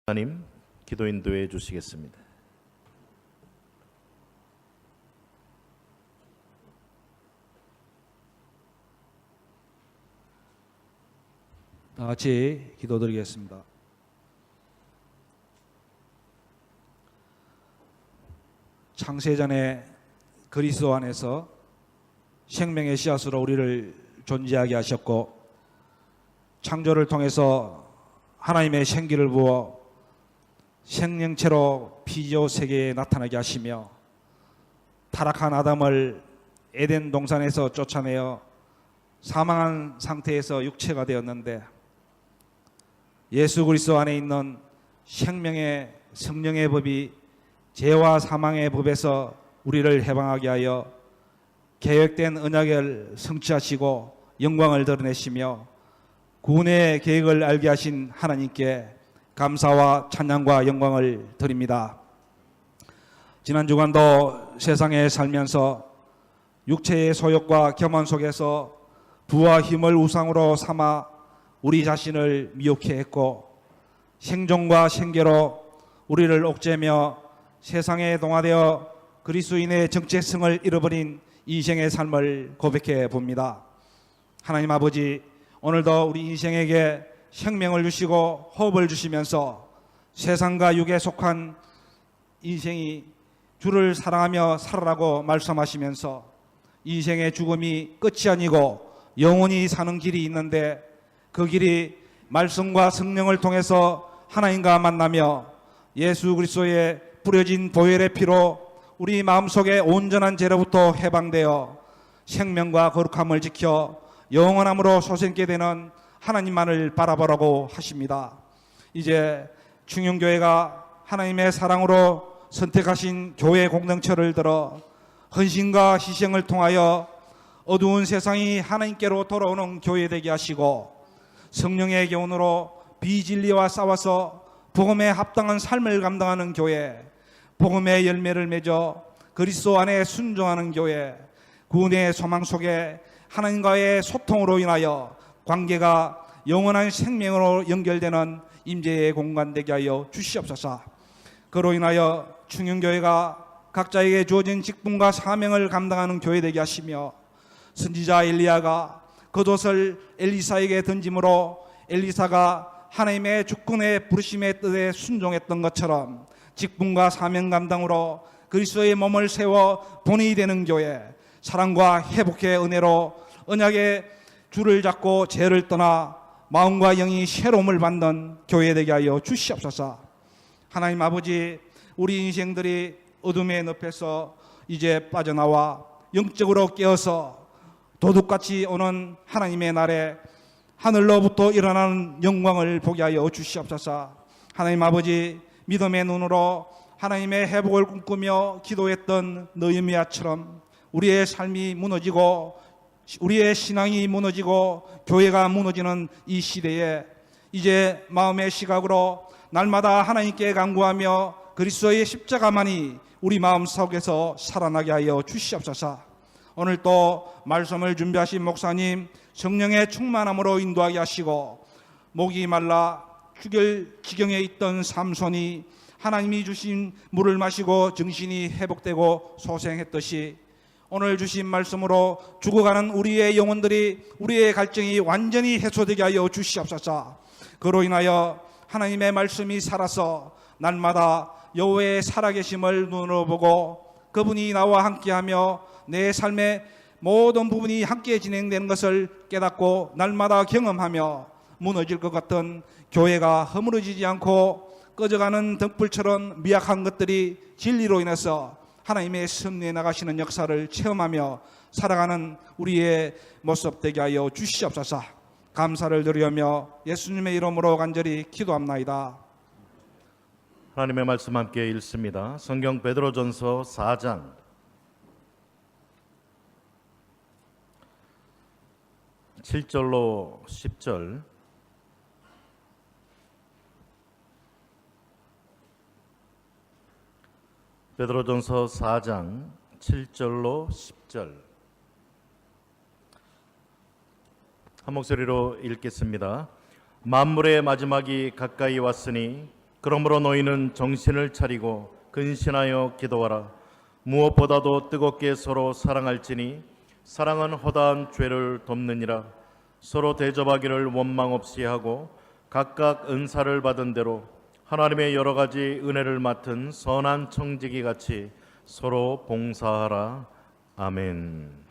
하나님 기도 인도해 주시겠습니다. 다 같이 기도드리겠습니다. 창세전에 그리스도 안에서 생명의 씨앗으로 우리를 존재하게 하셨고, 창조를 통해서 하나님의 생기를 부어 생명체로 피조 세계에 나타나게 하시며, 타락한 아담을 에덴 동산에서 쫓아내어 사망한 상태에서 육체가 되었는데, 예수 그리스도 안에 있는 생명의 성령의 법이 죄와 사망의 법에서 우리를 해방하게 하여 계획된 언약을 성취하시고 영광을 드러내시며 구원의 계획을 알게 하신 하나님께 감사와 찬양과 영광을 드립니다. 지난 주간도 세상에 살면서 육체의 소욕과 겸한 속에서 부와 힘을 우상으로 삼아 우리 자신을 미혹해 했고, 생존과 생계로 우리를 옥죄며 세상에 동화되어 그리스도인의 정체성을 잃어버린 인생의 삶을 고백해 봅니다. 하나님 아버지, 오늘도 우리 인생에게 생명을 주시고 호흡을 주시면서 세상과 육에 속한 인생이 주를 사랑하며 살아라고 말씀하시면서 인생의 죽음이 끝이 아니고 영원히 사는 길이 있는데, 그 길이 말씀과 성령을 통해서 하나님과 만나며 예수 그리스도의 뿌려진 보혈의 피로 우리 마음속에 온전한 죄로부터 해방되어 생명과 거룩함을 지켜 영원함으로 솟게 되는 하나님만을 바라보라고 하십니다. 이제 충영교회가 하나님의 사랑으로 선택하신 교회 공동체를 들어 헌신과 희생을 통하여 어두운 세상이 하나님께로 돌아오는 교회 되게 하시고, 성령의 교훈으로 비진리와 싸워서 복음에 합당한 삶을 감당하는 교회, 복음의 열매를 맺어 그리스도 안에 순종하는 교회, 구원의 소망 속에 하나님과의 소통으로 인하여 관계가 영원한 생명으로 연결되는 임재의 공간 되게 하여 주시옵소서. 그로 인하여 충영교회가 각자에게 주어진 직분과 사명을 감당하는 교회 되게 하시며, 선지자 엘리야가 겉옷을 엘리사에게 던짐으로 엘리사가 하나님의 주권의 부르심의 뜻에 순종했던 것처럼 직분과 사명 감당으로 그리스도의 몸을 세워 본이 되는 교회, 사랑과 회복의 은혜로 언약의 줄을 잡고 죄를 떠나 마음과 영이 새로움을 받는 교회 되게 하여 주시옵소서. 하나님 아버지, 우리 인생들이 어둠의 늪에서 이제 빠져나와 영적으로 깨어서 도둑같이 오는 하나님의 날에 하늘로부터 일어나는 영광을 보게 하여 주시옵소서. 하나님 아버지, 믿음의 눈으로 하나님의 회복을 꿈꾸며 기도했던 느헤미야처럼 우리의 삶이 무너지고 우리의 신앙이 무너지고 교회가 무너지는 이 시대에 이제 마음의 시각으로 날마다 하나님께 간구하며 그리스도의 십자가만이 우리 마음속에서 살아나게 하여 주시옵소서. 오늘 또 말씀을 준비하신 목사님 성령의 충만함으로 인도하게 하시고, 목이 말라 죽을 지경에 있던 삼손이 하나님이 주신 물을 마시고 정신이 회복되고 소생했듯이, 오늘 주신 말씀으로 죽어가는 우리의 영혼들이, 우리의 갈증이 완전히 해소되게 하여 주시옵소서. 그로 인하여 하나님의 말씀이 살아서 날마다 여호와의 살아계심을 눈으로 보고 그분이 나와 함께하며 내 삶의 모든 부분이 함께 진행되는 것을 깨닫고 날마다 경험하며 무너질 것 같은 교회가 허물어지지 않고 꺼져가는 등불처럼 미약한 것들이 진리로 인해서 하나님의 섭리에 나가시는 역사를 체험하며 살아가는 우리의 모습 되게 하여 주시옵소서. 감사를 드리며 예수님의 이름으로 간절히 기도합나이다. 하나님의 말씀 함께 읽습니다. 성경 베드로전서 4장 7절로 10절, 베드로전서 4장 7절로 10절 한 목소리로 읽겠습니다. 만물의 마지막이 가까이 왔으니 그러므로 너희는 정신을 차리고 근신하여 기도하라. 무엇보다도 뜨겁게 서로 사랑할지니 사랑은 허다한 죄를 덮느니라. 서로 대접하기를 원망 없이 하고 각각 은사를 받은 대로 하나님의 여러 가지 은혜를 맡은 선한 청지기 같이 서로 봉사하라. 아멘.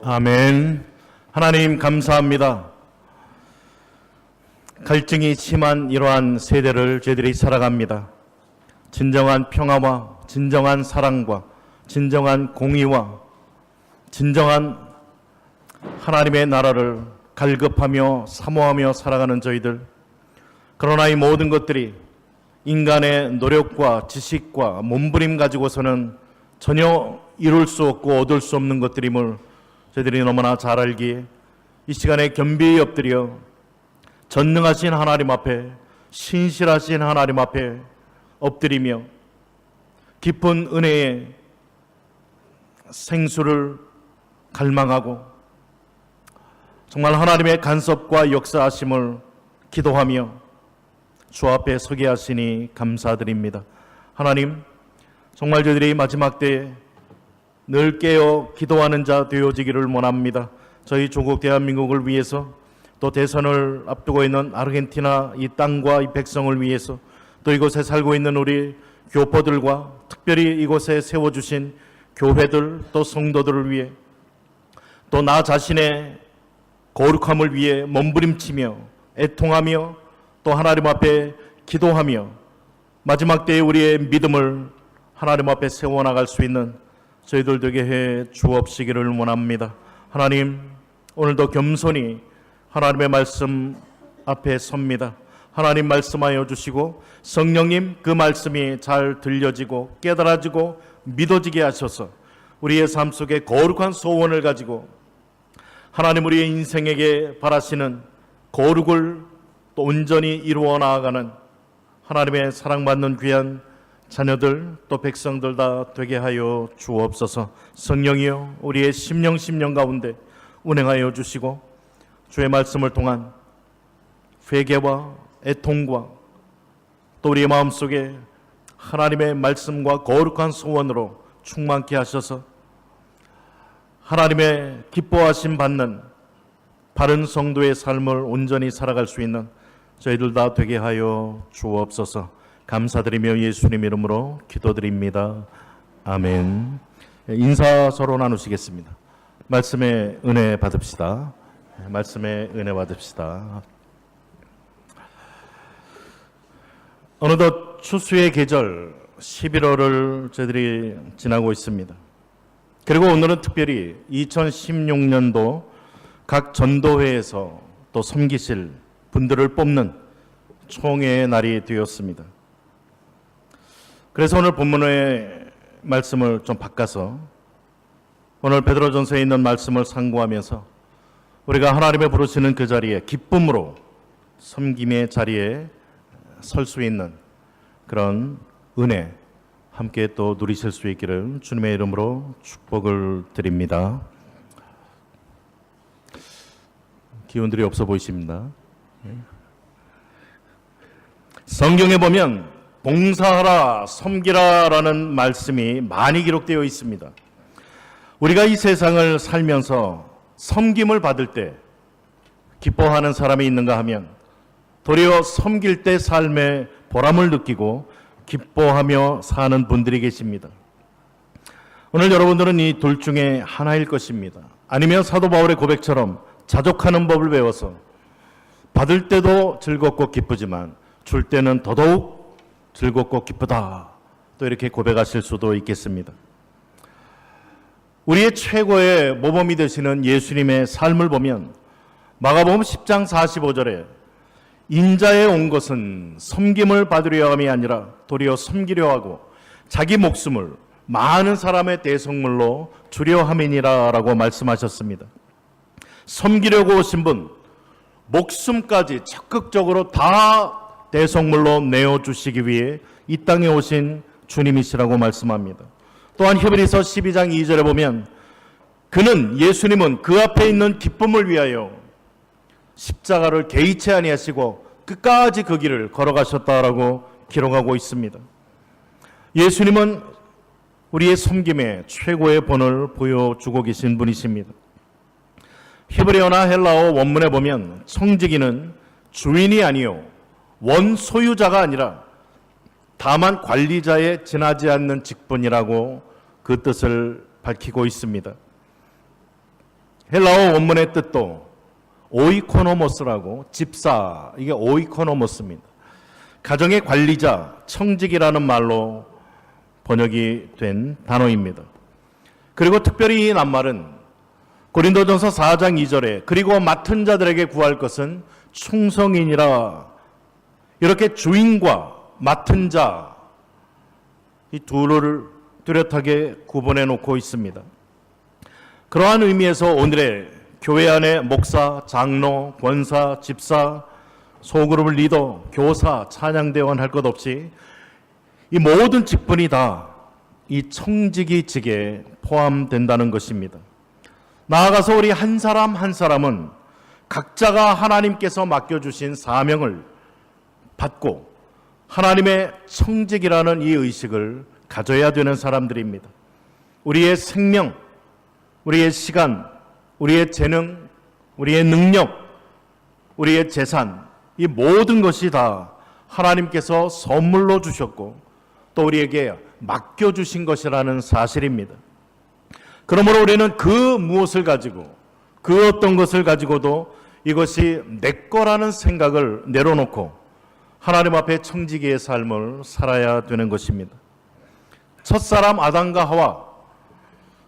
아멘. 하나님 감사합니다. 갈증이 심한 이러한 세대를 저희들이 살아갑니다. 진정한 평화와 진정한 사랑과 진정한 공의와 진정한 하나님의 나라를 갈급하며 사모하며 살아가는 저희들. 그러나 이 모든 것들이 인간의 노력과 지식과 몸부림 가지고서는 전혀 이룰 수 없고 얻을 수 없는 것들임을 저희들이 너무나 잘 알기에 이 시간에 겸비히 엎드려 전능하신 하나님 앞에, 신실하신 하나님 앞에 엎드리며 깊은 은혜의 생수를 갈망하고 정말 하나님의 간섭과 역사하심을 기도하며 주 앞에 서게 하시니 감사드립니다. 하나님, 정말 저희들이 마지막 때에 늘 깨어 기도하는 자 되어지기를 원합니다. 저희 조국 대한민국을 위해서, 또 대선을 앞두고 있는 아르헨티나 이 땅과 이 백성을 위해서, 또 이곳에 살고 있는 우리 교포들과 특별히 이곳에 세워주신 교회들, 또 성도들을 위해, 또 나 자신의 거룩함을 위해 몸부림치며 애통하며 또 하나님 앞에 기도하며 마지막 때에 우리의 믿음을 하나님 앞에 세워나갈 수 있는 저희들 되게 해 주옵시기를 원합니다. 하나님, 오늘도 겸손히 하나님의 말씀 앞에 섭니다. 하나님 말씀하여 주시고 성령님 그 말씀이 잘 들려지고 깨달아지고 믿어지게 하셔서 우리의 삶 속에 거룩한 소원을 가지고 하나님 우리의 인생에게 바라시는 거룩을 또 온전히 이루어 나아가는 하나님의 사랑받는 귀한 자녀들 또 백성들 다 되게 하여 주옵소서. 성령이여 우리의 심령 가운데 운행하여 주시고 주의 말씀을 통한 회개와 애통과 또 우리의 마음속에 하나님의 말씀과 거룩한 소원으로 충만케 하셔서 하나님의 기뻐하심 받는 바른 성도의 삶을 온전히 살아갈 수 있는 저희들 다 되게 하여 주옵소서. 감사드리며 예수님 이름으로 기도드립니다. 아멘. 인사 서로 나누시겠습니다. 말씀의 은혜 받읍시다. 말씀의 은혜 받읍시다. 어느덧 추수의 계절 11월을 저희들이 지나고 있습니다. 그리고 오늘은 특별히 2016년도 각 전도회에서 또 섬기실 분들을 뽑는 총회의 날이 되었습니다. 그래서 오늘 본문의 말씀을 좀 바꿔서 오늘 베드로전서에 있는 말씀을 상고하면서 우리가 하나님의 부르시는 그 자리에 기쁨으로 섬김의 자리에 설 수 있는 그런 은혜 함께 또 누리실 수 있기를 주님의 이름으로 축복을 드립니다. 기운들이 없어 보이십니다. 성경에 보면 봉사하라, 섬기라라는 말씀이 많이 기록되어 있습니다. 우리가 이 세상을 살면서 섬김을 받을 때 기뻐하는 사람이 있는가 하면 도리어 섬길 때 삶의 보람을 느끼고 기뻐하며 사는 분들이 계십니다. 오늘 여러분들은 이 둘 중에 하나일 것입니다. 아니면 사도 바울의 고백처럼 자족하는 법을 배워서 받을 때도 즐겁고 기쁘지만 줄 때는 더더욱 즐겁고 기쁘다, 또 이렇게 고백하실 수도 있겠습니다. 우리의 최고의 모범이 되시는 예수님의 삶을 보면 마가복음 10장 45절에 인자에 온 것은 섬김을 받으려 함이 아니라 도리어 섬기려 하고 자기 목숨을 많은 사람의 대속물로 주려 함이니라 라고 말씀하셨습니다. 섬기려고 오신 분, 목숨까지 적극적으로 다 대속물로 내어주시기 위해 이 땅에 오신 주님이시라고 말씀합니다. 또한 히브리서 12장 2절에 보면 그는, 예수님은 그 앞에 있는 기쁨을 위하여 십자가를 개의치 아니하시고 끝까지 그 길을 걸어가셨다라고 기록하고 있습니다. 예수님은 우리의 섬김의 최고의 본을 보여주고 계신 분이십니다. 히브리어나 헬라어 원문에 보면 청지기는 주인이 아니요 원소유자가 아니라 다만 관리자에 지나지 않는 직분이라고 그 뜻을 밝히고 있습니다. 헬라어 원문의 뜻도 오이코노모스라고, 집사, 이게 오이코노모스입니다. 가정의 관리자, 청직이라는 말로 번역이 된 단어입니다. 그리고 특별히 이 낱말은 고린도전서 4장 2절에 그리고 맡은 자들에게 구할 것은 충성이니라, 이렇게 주인과 맡은 자 이 둘을 뚜렷하게 구분해 놓고 있습니다. 그러한 의미에서 오늘의 교회 안의 목사, 장로, 권사, 집사, 소그룹 리더, 교사, 찬양대원 할 것 없이 이 모든 직분이 다 이 청지기직에 포함된다는 것입니다. 나아가서 우리 한 사람 한 사람은 각자가 하나님께서 맡겨주신 사명을 받고 하나님의 청직이라는 이 의식을 가져야 되는 사람들입니다. 우리의 생명, 우리의 시간, 우리의 재능, 우리의 능력, 우리의 재산, 이 모든 것이 다 하나님께서 선물로 주셨고 또 우리에게 맡겨주신 것이라는 사실입니다. 그러므로 우리는 그 무엇을 가지고 그 어떤 것을 가지고도 이것이 내 거라는 생각을 내려놓고 하나님 앞에 청지기의 삶을 살아야 되는 것입니다. 첫사람 아담과 하와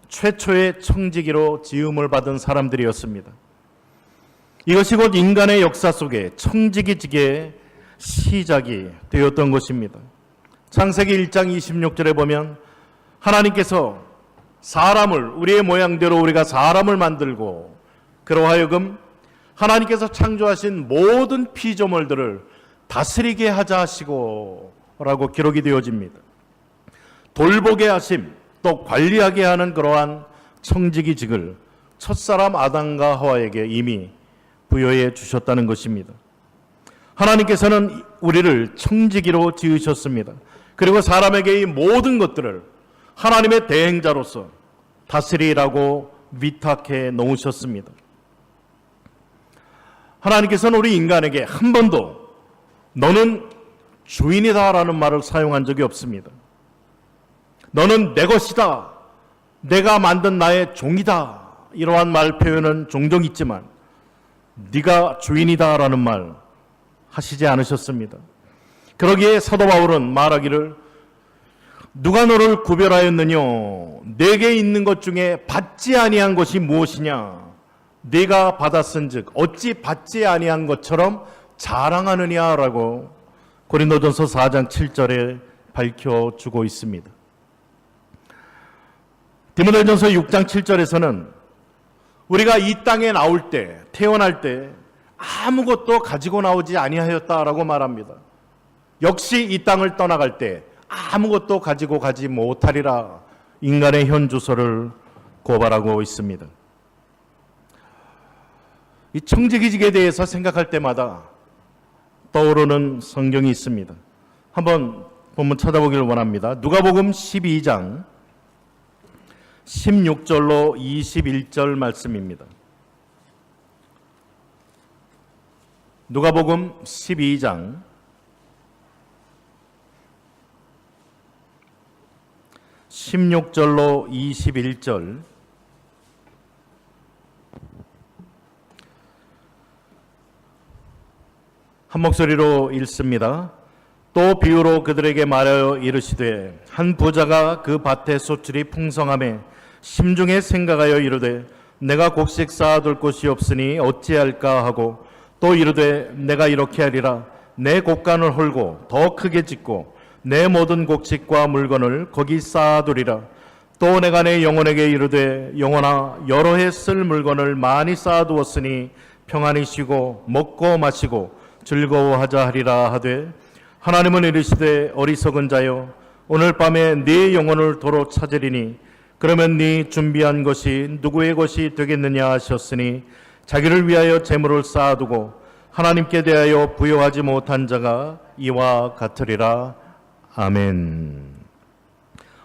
최초의 청지기로 지음을 받은 사람들이었습니다. 이것이 곧 인간의 역사 속에 청지기직의 시작이 되었던 것입니다. 창세기 1장 26절에 보면 하나님께서 사람을 우리의 모양대로 우리가 사람을 만들고 그러하여금 하나님께서 창조하신 모든 피조물들을 다스리게 하자 하시고 라고 기록이 되어집니다. 돌보게 하심 또 관리하게 하는 그러한 청지기직을 첫사람 아담과 하와에게 이미 부여해 주셨다는 것입니다. 하나님께서는 우리를 청지기로 지으셨습니다. 그리고 사람에게 이 모든 것들을 하나님의 대행자로서 다스리라고 위탁해 놓으셨습니다. 하나님께서는 우리 인간에게 한 번도 너는 주인이다라는 말을 사용한 적이 없습니다. 너는 내 것이다. 내가 만든 나의 종이다. 이러한 말 표현은 종종 있지만 네가 주인이다라는 말 하시지 않으셨습니다. 그러기에 사도 바울은 말하기를 누가 너를 구별하였느뇨? 내게 있는 것 중에 받지 아니한 것이 무엇이냐? 네가 받았은즉 어찌 받지 아니한 것처럼 자랑하느냐라고 고린도전서 4장 7절에 밝혀주고 있습니다. 디모데전서 6장 7절에서는 우리가 이 땅에 나올 때, 태어날 때 아무것도 가지고 나오지 아니하였다라고 말합니다. 역시 이 땅을 떠나갈 때 아무것도 가지고 가지 못하리라 인간의 현주소를 고발하고 있습니다. 이 청지기직에 대해서 생각할 때마다 떠오르는 성경이 있습니다. 한번 본문 찾아보기를 원합니다. 누가복음 12장 16절로 21절 말씀입니다. 누가복음 12장 16절로 21절 한 목소리로 읽습니다. 또 비유로 그들에게 말하여 이르시되 한 부자가 그 밭의 소출이 풍성함에 심중에 생각하여 이르되 내가 곡식 쌓아둘 곳이 없으니 어찌할까 하고 또 이르되 내가 이렇게 하리라 내 곡간을 헐고 더 크게 짓고 내 모든 곡식과 물건을 거기 쌓아두리라. 또 내가 내 영혼에게 이르되 영혼아 여러 해 쓸 물건을 많이 쌓아두었으니 평안히 쉬고 먹고 마시고 즐거워하자 하리라 하되 하나님은 이르시되 어리석은 자여 오늘 밤에 네 영혼을 도로 찾으리니 그러면 네 준비한 것이 누구의 것이 되겠느냐 하셨으니 자기를 위하여 재물을 쌓아두고 하나님께 대하여 부여하지 못한 자가 이와 같으리라. 아멘.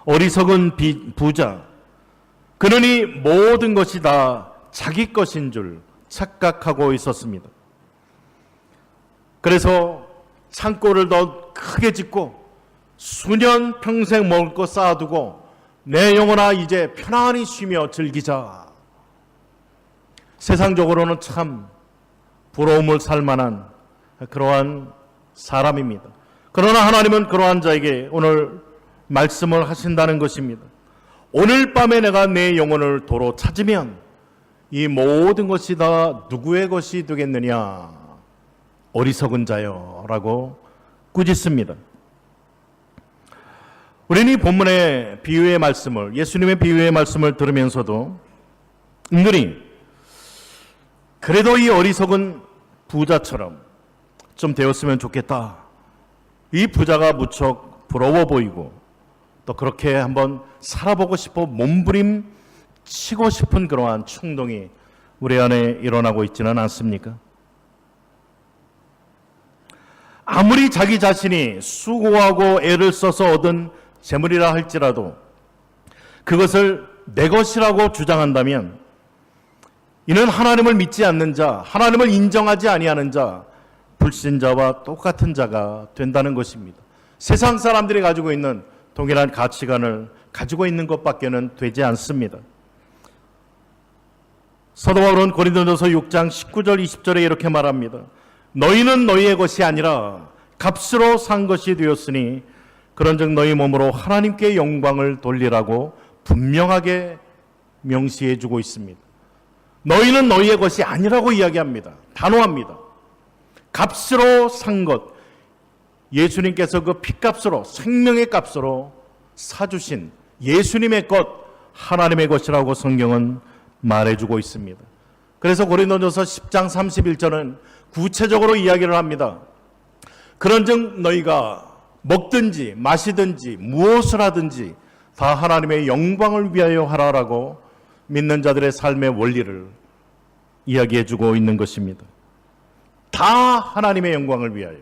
어리석은 부자, 그는 이 모든 것이 다 자기 것인 줄 착각하고 있었습니다. 그래서 창고를 더 크게 짓고 수년 평생 먹을 것 쌓아두고 내 영혼아 이제 편안히 쉬며 즐기자. 세상적으로는 참 부러움을 살 만한 그러한 사람입니다. 그러나 하나님은 그러한 자에게 오늘 말씀을 하신다는 것입니다. 오늘 밤에 내가 내 영혼을 도로 찾으면 이 모든 것이 다 누구의 것이 되겠느냐? 어리석은 자여 라고 꾸짖습니다. 우리는 이 본문의 비유의 말씀을, 예수님의 비유의 말씀을 들으면서도 은근히 그래도 이 어리석은 부자처럼 좀 되었으면 좋겠다. 이 부자가 무척 부러워 보이고 또 그렇게 한번 살아보고 싶어 몸부림치고 싶은 그러한 충동이 우리 안에 일어나고 있지는 않습니까? 아무리 자기 자신이 수고하고 애를 써서 얻은 재물이라 할지라도 그것을 내 것이라고 주장한다면 이는 하나님을 믿지 않는 자, 하나님을 인정하지 아니하는 자, 불신자와 똑같은 자가 된다는 것입니다. 세상 사람들이 가지고 있는 동일한 가치관을 가지고 있는 것밖에는 되지 않습니다. 사도 바울은 고린도전서 6장 19절 20절에 이렇게 말합니다. 너희는 너희의 것이 아니라 값으로 산 것이 되었으니 그런즉 너희 몸으로 하나님께 영광을 돌리라고 분명하게 명시해 주고 있습니다. 너희는 너희의 것이 아니라고 이야기합니다. 단호합니다. 값으로 산 것, 예수님께서 그 핏값으로, 생명의 값으로 사주신 예수님의 것, 하나님의 것이라고 성경은 말해주고 있습니다. 그래서 고린도전서 10장 31절은 구체적으로 이야기를 합니다. 그런즉 너희가 먹든지 마시든지 무엇을 하든지 다 하나님의 영광을 위하여 하라라고 믿는 자들의 삶의 원리를 이야기해주고 있는 것입니다. 다 하나님의 영광을 위하여.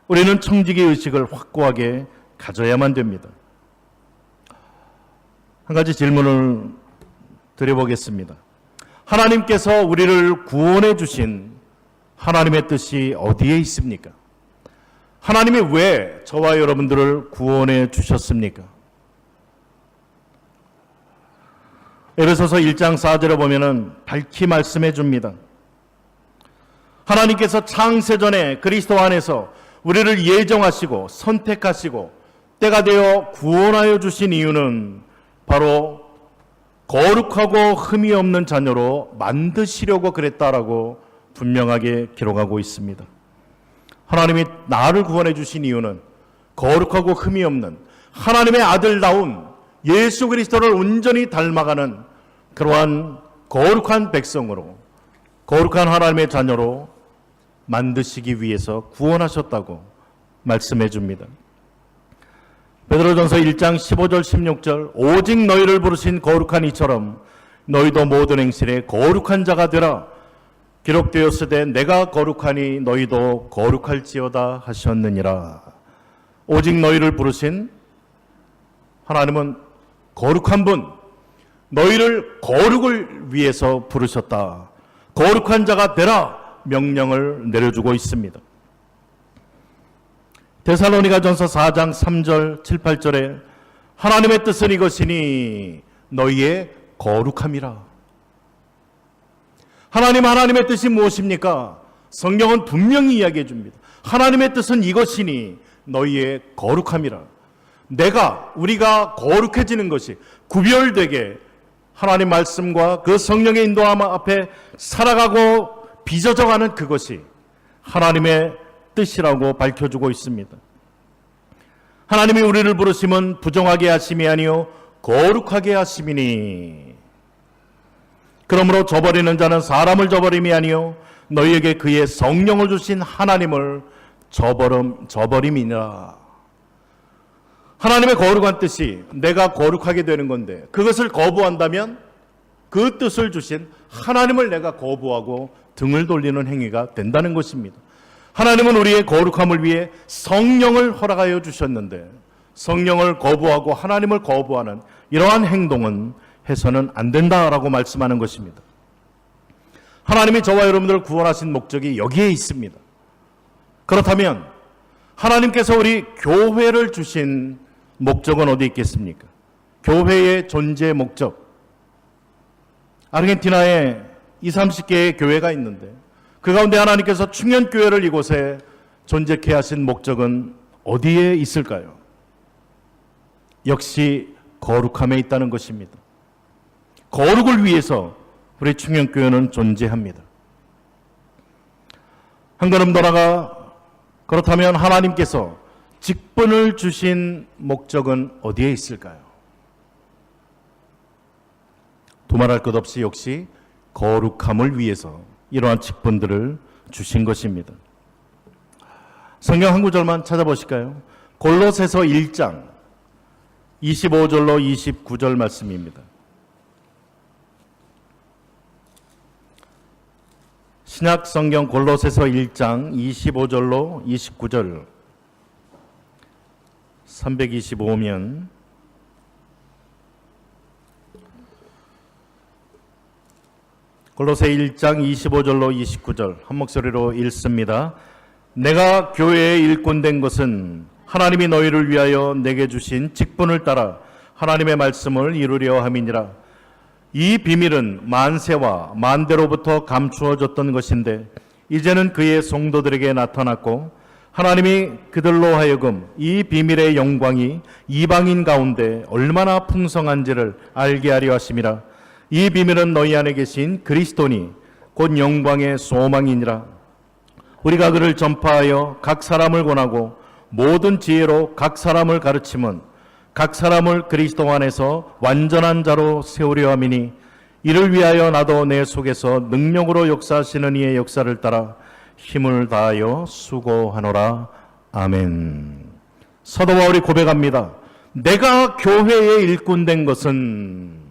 우리는 청지기 의식을 확고하게 가져야만 됩니다. 한 가지 질문을 드려보겠습니다. 하나님께서 우리를 구원해 주신 하나님의 뜻이 어디에 있습니까? 하나님이 왜 저와 여러분들을 구원해 주셨습니까? 에베소서 1장 4절에 보면은 밝히 말씀해 줍니다. 하나님께서 창세전에 그리스도 안에서 우리를 예정하시고 선택하시고 때가 되어 구원하여 주신 이유는 바로 거룩하고 흠이 없는 자녀로 만드시려고 그랬다라고 분명하게 기록하고 있습니다. 하나님이 나를 구원해 주신 이유는 거룩하고 흠이 없는 하나님의 아들다운 예수 그리스도를 온전히 닮아가는 그러한 거룩한 백성으로, 거룩한 하나님의 자녀로 만드시기 위해서 구원하셨다고 말씀해 줍니다. 베드로전서 1장 15절 16절 오직 너희를 부르신 거룩한 이처럼 너희도 모든 행실에 거룩한 자가 되라. 기록되었으되 내가 거룩하니 너희도 거룩할지어다 하셨느니라. 오직 너희를 부르신 하나님은 거룩한 분, 너희를 거룩을 위해서 부르셨다. 거룩한 자가 되라 명령을 내려주고 있습니다. 데살로니가전서 4장 3절 7, 8절에 하나님의 뜻은 이것이니 너희의 거룩함이라. 하나님의 뜻이 무엇입니까? 성경은 분명히 이야기해 줍니다. 하나님의 뜻은 이것이니 너희의 거룩함이라. 우리가 거룩해지는 것이 구별되게 하나님 말씀과 그 성령의 인도함 앞에 살아가고 빚어져가는 그것이 하나님의 뜻이라고 밝혀주고 있습니다. 하나님이 우리를 부르심은 부정하게 하심이 아니요 거룩하게 하심이니 그러므로 저버리는 자는 사람을 저버림이 아니요 너희에게 그의 성령을 주신 하나님을 저버림이니라. 하나님의 거룩한 뜻이 내가 거룩하게 되는 건데 그것을 거부한다면 그 뜻을 주신 하나님을 내가 거부하고 등을 돌리는 행위가 된다는 것입니다. 하나님은 우리의 거룩함을 위해 성령을 허락하여 주셨는데 성령을 거부하고 하나님을 거부하는 이러한 행동은 해서는 안 된다라고 말씀하는 것입니다. 하나님이 저와 여러분들을 구원하신 목적이 여기에 있습니다. 그렇다면 하나님께서 우리 교회를 주신 목적은 어디 있겠습니까? 교회의 존재 목적. 아르헨티나에 20, 30개의 교회가 있는데 그 가운데 하나님께서 충현교회를 이곳에 존재케 하신 목적은 어디에 있을까요? 역시 거룩함에 있다는 것입니다. 거룩을 위해서 우리 충현교회는 존재합니다. 한 걸음 더 나아가 그렇다면 하나님께서 직분을 주신 목적은 어디에 있을까요? 두말할 것 없이 역시 거룩함을 위해서 이러한 직분들을 주신 것입니다. 성경 한 구절만 찾아보실까요? 골로새서 1장 25절로 29절 말씀입니다. 신약 성경 골로새서 1장 25절로 29절 325면 골로새 1장 25절로 29절 한 목소리로 읽습니다. 내가 교회의 일꾼 된 것은 하나님이 너희를 위하여 내게 주신 직분을 따라 하나님의 말씀을 이루려 함이니라. 이 비밀은 만세와 만대로부터 감추어졌던 것인데 이제는 그의 성도들에게 나타났고 하나님이 그들로 하여금 이 비밀의 영광이 이방인 가운데 얼마나 풍성한지를 알게 하려 하심이라. 이 비밀은 너희 안에 계신 그리스도니 곧 영광의 소망이니라. 우리가 그를 전파하여 각 사람을 권하고 모든 지혜로 각 사람을 가르침은 각 사람을 그리스도 안에서 완전한 자로 세우려 함이니 이를 위하여 나도 내 속에서 능력으로 역사하시는 이의 역사를 따라 힘을 다하여 수고하노라. 아멘. 사도 바울이 고백합니다. 내가 교회의 일꾼 된 것은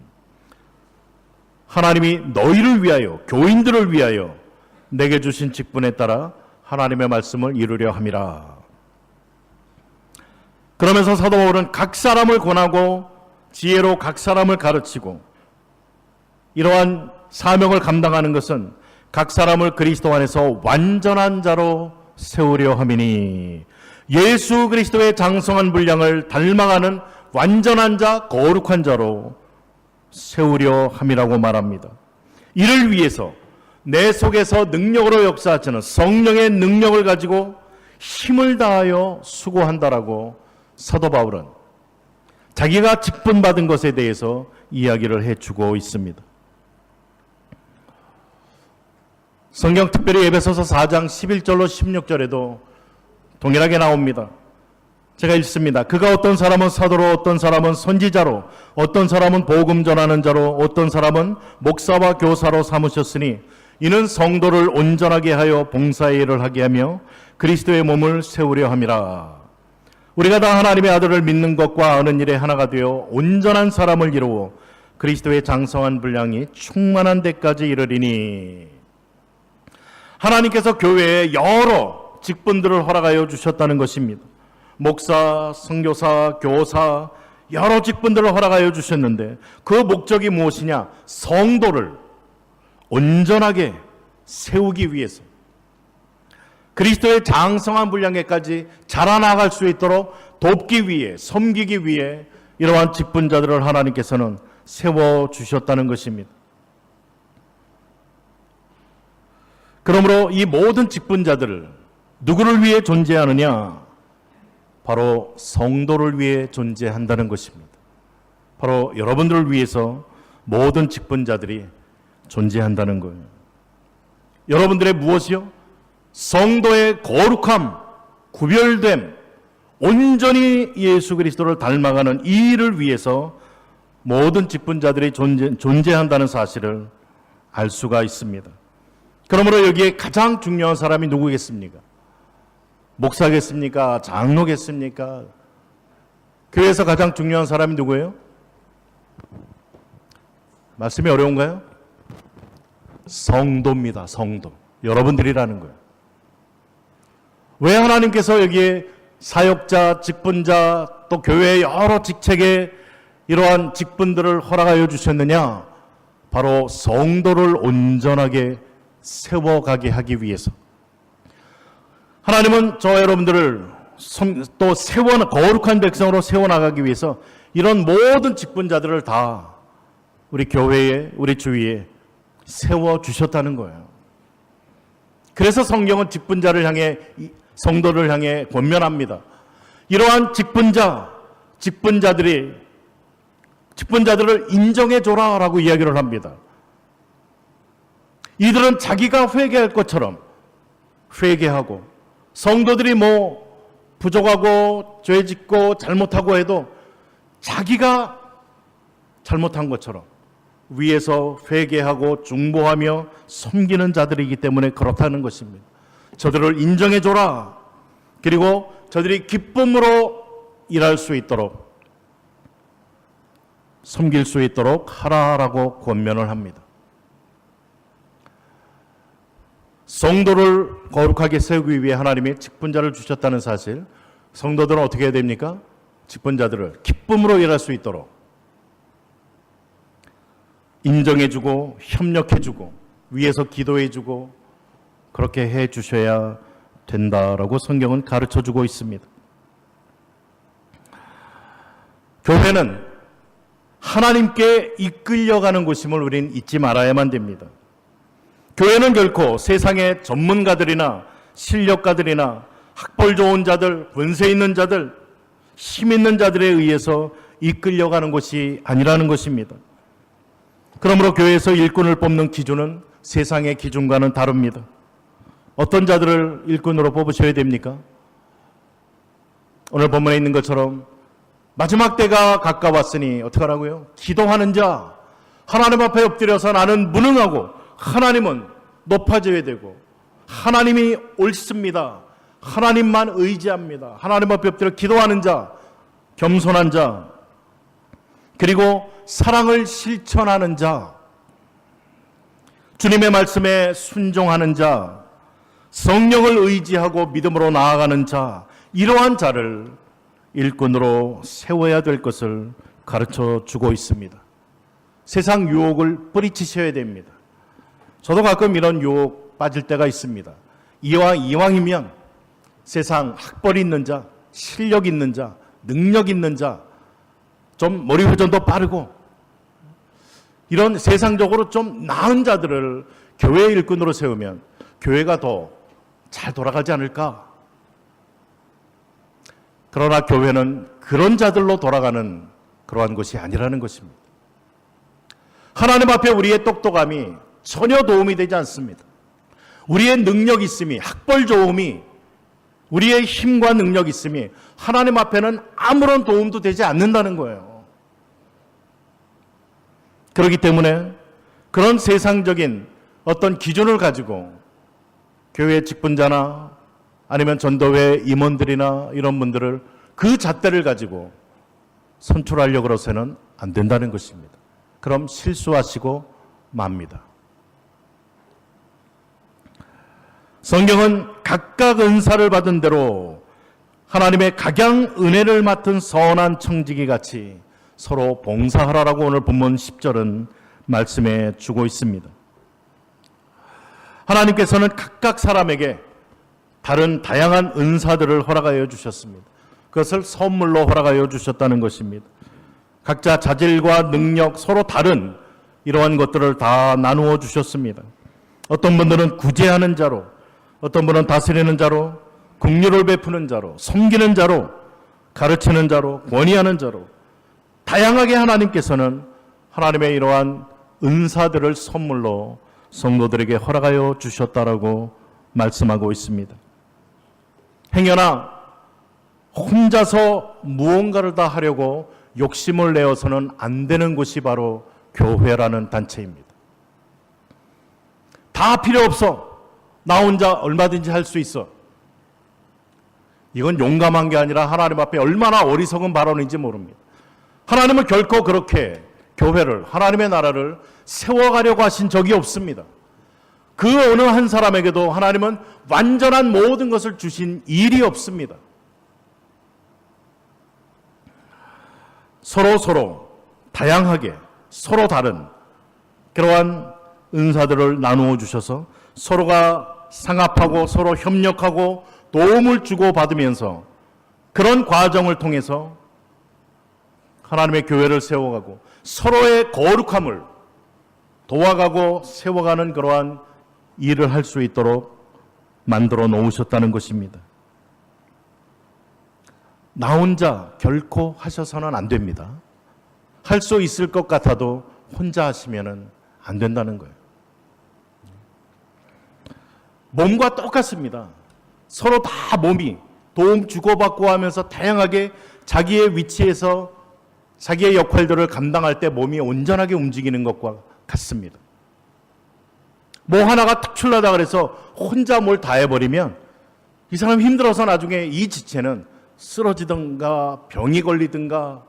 하나님이 너희를 위하여, 교인들을 위하여 내게 주신 직분에 따라 하나님의 말씀을 이루려 함이라. 그러면서 사도 바울은 각 사람을 권하고 지혜로 각 사람을 가르치고 이러한 사명을 감당하는 것은 각 사람을 그리스도 안에서 완전한 자로 세우려 함이니 예수 그리스도의 장성한 분량을 닮아가는 완전한 자, 거룩한 자로 세우려 함이라고 말합니다. 이를 위해서 내 속에서 능력으로 역사하시는 성령의 능력을 가지고 힘을 다하여 수고한다라고 사도 바울은 자기가 직분받은 것에 대해서 이야기를 해주고 있습니다. 성경 특별히 에베소서 4장 11절로 16절에도 동일하게 나옵니다. 제가 읽습니다. 그가 어떤 사람은 사도로, 어떤 사람은 선지자로, 어떤 사람은 복음 전하는 자로, 어떤 사람은 목사와 교사로 삼으셨으니 이는 성도를 온전하게 하여 봉사의 일을 하게 하며 그리스도의 몸을 세우려 함이라. 우리가 다 하나님의 아들을 믿는 것과 아는 일에 하나가 되어 온전한 사람을 이루어 그리스도의 장성한 분량이 충만한 데까지 이르리니. 하나님께서 교회에 여러 직분들을 허락하여 주셨다는 것입니다. 목사, 선교사, 교사 여러 직분들을 허락하여 주셨는데 그 목적이 무엇이냐? 성도를 온전하게 세우기 위해서 그리스도의 장성한 분량에까지 자라나갈 수 있도록 돕기 위해, 섬기기 위해 이러한 직분자들을 하나님께서는 세워주셨다는 것입니다. 그러므로 이 모든 직분자들을 누구를 위해 존재하느냐? 바로 성도를 위해 존재한다는 것입니다. 바로 여러분들을 위해서 모든 직분자들이 존재한다는 거예요. 여러분들의 무엇이요? 성도의 거룩함, 구별됨, 온전히 예수 그리스도를 닮아가는 이 일을 위해서 모든 직분자들이 존재한다는 사실을 알 수가 있습니다. 그러므로 여기에 가장 중요한 사람이 누구겠습니까? 목사겠습니까? 장로겠습니까? 교회에서 가장 중요한 사람이 누구예요? 말씀이 어려운가요? 성도입니다. 성도. 여러분들이라는 거예요. 왜 하나님께서 여기에 사역자, 직분자, 또 교회의 여러 직책에 이러한 직분들을 허락하여 주셨느냐? 바로 성도를 온전하게 세워가게 하기 위해서. 하나님은 저와 여러분들을 또 거룩한 백성으로 세워나가기 위해서 이런 모든 직분자들을 다 우리 교회에, 우리 주위에 세워주셨다는 거예요. 그래서 성경은 직분자를 향해, 성도를 향해 권면합니다. 이러한 직분자들을 인정해줘라 라고 이야기를 합니다. 이들은 자기가 회개할 것처럼 회개하고, 성도들이 부족하고 죄 짓고 잘못하고 해도 자기가 잘못한 것처럼 위에서 회개하고 중보하며 섬기는 자들이기 때문에 그렇다는 것입니다. 저들을 인정해줘라. 그리고 저들이 기쁨으로 일할 수 있도록, 섬길 수 있도록 하라라고 권면을 합니다. 성도를 거룩하게 세우기 위해 하나님이 직분자를 주셨다는 사실, 성도들은 어떻게 해야 됩니까? 직분자들을 기쁨으로 일할 수 있도록 인정해주고 협력해주고 위에서 기도해주고 그렇게 해주셔야 된다라고 성경은 가르쳐주고 있습니다. 교회는 하나님께 이끌려가는 곳임을 우린 잊지 말아야만 됩니다. 교회는 결코 세상의 전문가들이나 실력가들이나 학벌 좋은 자들, 권세 있는 자들, 힘 있는 자들에 의해서 이끌려가는 곳이 아니라는 것입니다. 그러므로 교회에서 일꾼을 뽑는 기준은 세상의 기준과는 다릅니다. 어떤 자들을 일꾼으로 뽑으셔야 됩니까? 오늘 본문에 있는 것처럼 마지막 때가 가까웠으니 어떻게 하라고요? 기도하는 자, 하나님 앞에 엎드려서 나는 무능하고 하나님은 높아져야 되고 하나님이 옳습니다. 하나님만 의지합니다. 하나님 앞에 엎드려 기도하는 자, 겸손한 자, 그리고 사랑을 실천하는 자, 주님의 말씀에 순종하는 자, 성령을 의지하고 믿음으로 나아가는 자, 이러한 자를 일꾼으로 세워야 될 것을 가르쳐 주고 있습니다. 세상 유혹을 뿌리치셔야 됩니다. 저도 가끔 이런 유혹 빠질 때가 있습니다. 이왕이면 세상 학벌 있는 자, 실력 있는 자, 능력 있는 자, 좀 머리 회전도 빠르고 이런 세상적으로 좀 나은 자들을 교회 일꾼으로 세우면 교회가 더 잘 돌아가지 않을까? 그러나 교회는 그런 자들로 돌아가는 그러한 것이 아니라는 것입니다. 하나님 앞에 우리의 똑똑함이 전혀 도움이 되지 않습니다. 우리의 능력 있음이, 학벌 좋음이, 우리의 힘과 능력 있음이 하나님 앞에는 아무런 도움도 되지 않는다는 거예요. 그렇기 때문에 그런 세상적인 어떤 기준을 가지고 교회 직분자나 아니면 전도회 임원들이나 이런 분들을 그 잣대를 가지고 선출하려고 그러서는 안 된다는 것입니다. 그럼 실수하시고 맙니다. 성경은 각각 은사를 받은 대로 하나님의 각양 은혜를 맡은 선한 청지기 같이 서로 봉사하라라고 오늘 본문 10절은 말씀해 주고 있습니다. 하나님께서는 각각 사람에게 다른 다양한 은사들을 허락하여 주셨습니다. 그것을 선물로 허락하여 주셨다는 것입니다. 각자 자질과 능력 서로 다른 이러한 것들을 다 나누어 주셨습니다. 어떤 분들은 구제하는 자로, 어떤 분은 다스리는 자로, 긍휼을 베푸는 자로, 섬기는 자로, 가르치는 자로, 권위하는 자로 다양하게 하나님께서는 하나님의 이러한 은사들을 선물로 성도들에게 허락하여 주셨다라고 말씀하고 있습니다. 행여나 혼자서 무언가를 다 하려고 욕심을 내어서는 안 되는 곳이 바로 교회라는 단체입니다. 다 필요 없어. 나 혼자 얼마든지 할 수 있어. 이건 용감한 게 아니라 하나님 앞에 얼마나 어리석은 발언인지 모릅니다. 하나님은 결코 그렇게 교회를, 하나님의 나라를 세워가려고 하신 적이 없습니다. 그 어느 한 사람에게도 하나님은 완전한 모든 것을 주신 일이 없습니다. 서로 다양하게 서로 다른 그러한 은사들을 나누어 주셔서 서로가 상합하고 서로 협력하고 도움을 주고 받으면서 그런 과정을 통해서 하나님의 교회를 세워가고 서로의 거룩함을 도와가고 세워가는 그러한 일을 할 수 있도록 만들어 놓으셨다는 것입니다. 나 혼자 결코 하셔서는 안 됩니다. 할 수 있을 것 같아도 혼자 하시면 안 된다는 거예요. 몸과 똑같습니다. 서로 다 몸이 도움 주고받고 하면서 다양하게 자기의 위치에서 자기의 역할들을 감당할 때 몸이 온전하게 움직이는 것과 같습니다. 뭐 하나가 특출나다 그래서 혼자 뭘 다 해버리면 이 사람 힘들어서 나중에 이 지체는 쓰러지든가 병이 걸리든가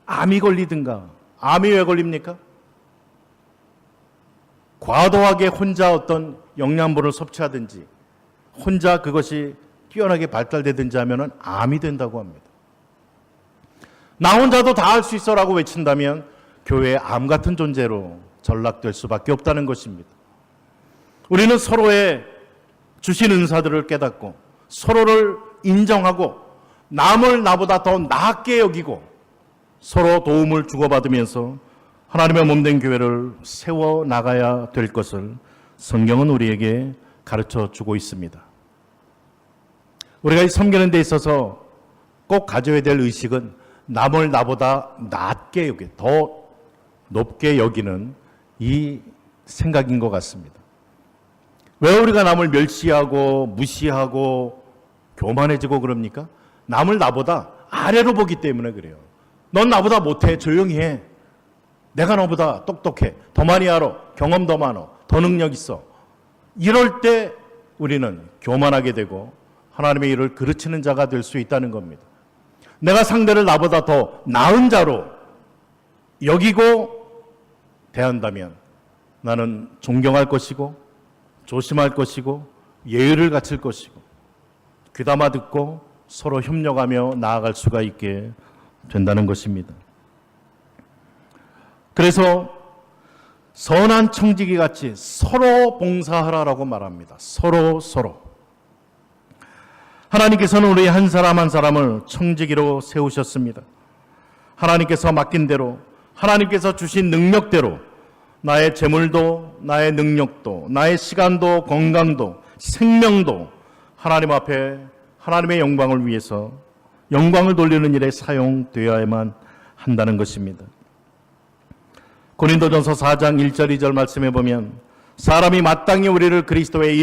암이 걸리든가. 암이 왜 걸립니까? 과도하게 혼자 어떤 영양분을 섭취하든지 혼자 그것이 뛰어나게 발달되든지 하면 암이 된다고 합니다. 나 혼자도 다 할 수 있어라고 외친다면 교회의 암 같은 존재로 전락될 수밖에 없다는 것입니다. 우리는 서로의 주신 은사들을 깨닫고 서로를 인정하고 남을 나보다 더 나았게 여기고 서로 도움을 주고받으면서 하나님의 몸된 교회를 세워나가야 될 것을 성경은 우리에게 가르쳐주고 있습니다. 우리가 섬기는 데 있어서 꼭 가져야 될 의식은 남을 나보다 낮게 여기, 더 높게 여기는 이 생각인 것 같습니다. 왜 우리가 남을 멸시하고 무시하고 교만해지고 그럽니까? 남을 나보다 아래로 보기 때문에 그래요. 넌 나보다 못해. 조용히 해. 내가 너보다 똑똑해. 더 많이 알아. 경험 더 많아. 더 능력 있어. 이럴 때 우리는 교만하게 되고 하나님의 일을 그르치는 자가 될 수 있다는 겁니다. 내가 상대를 나보다 더 나은 자로 여기고 대한다면 나는 존경할 것이고 조심할 것이고 예의를 갖출 것이고 귀담아 듣고 서로 협력하며 나아갈 수가 있게 된다는 것입니다. 그래서 선한 청지기 같이 서로 봉사하라라고 말합니다. 서로. 하나님께서는 우리 한 사람 한 사람을 청지기로 세우셨습니다. 하나님께서 맡긴 대로, 하나님께서 주신 능력대로 나의 재물도, 나의 능력도, 나의 시간도, 건강도, 생명도 하나님 앞에 하나님의 영광을 위해서 영광을 돌리는 일에 사용되어야만 한다는 것입니다. 고린도전서 4장 1절 2절 말씀해 보면 사람이 마땅히 우리를 그리스도의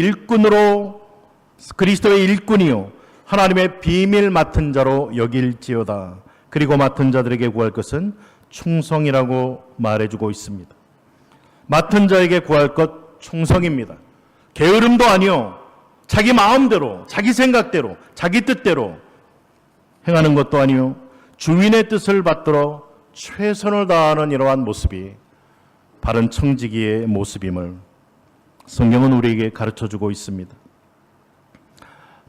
일꾼이요 하나님의 비밀 맡은 자로 여길지어다. 그리고 맡은 자들에게 구할 것은 충성이라고 말해주고 있습니다. 맡은 자에게 구할 것 충성입니다. 게으름도 아니요. 자기 마음대로, 자기 생각대로, 자기 뜻대로 행하는 것도 아니요. 주인의 뜻을 받들어 최선을 다하는 이러한 모습이 바른 청지기의 모습임을 성경은 우리에게 가르쳐주고 있습니다.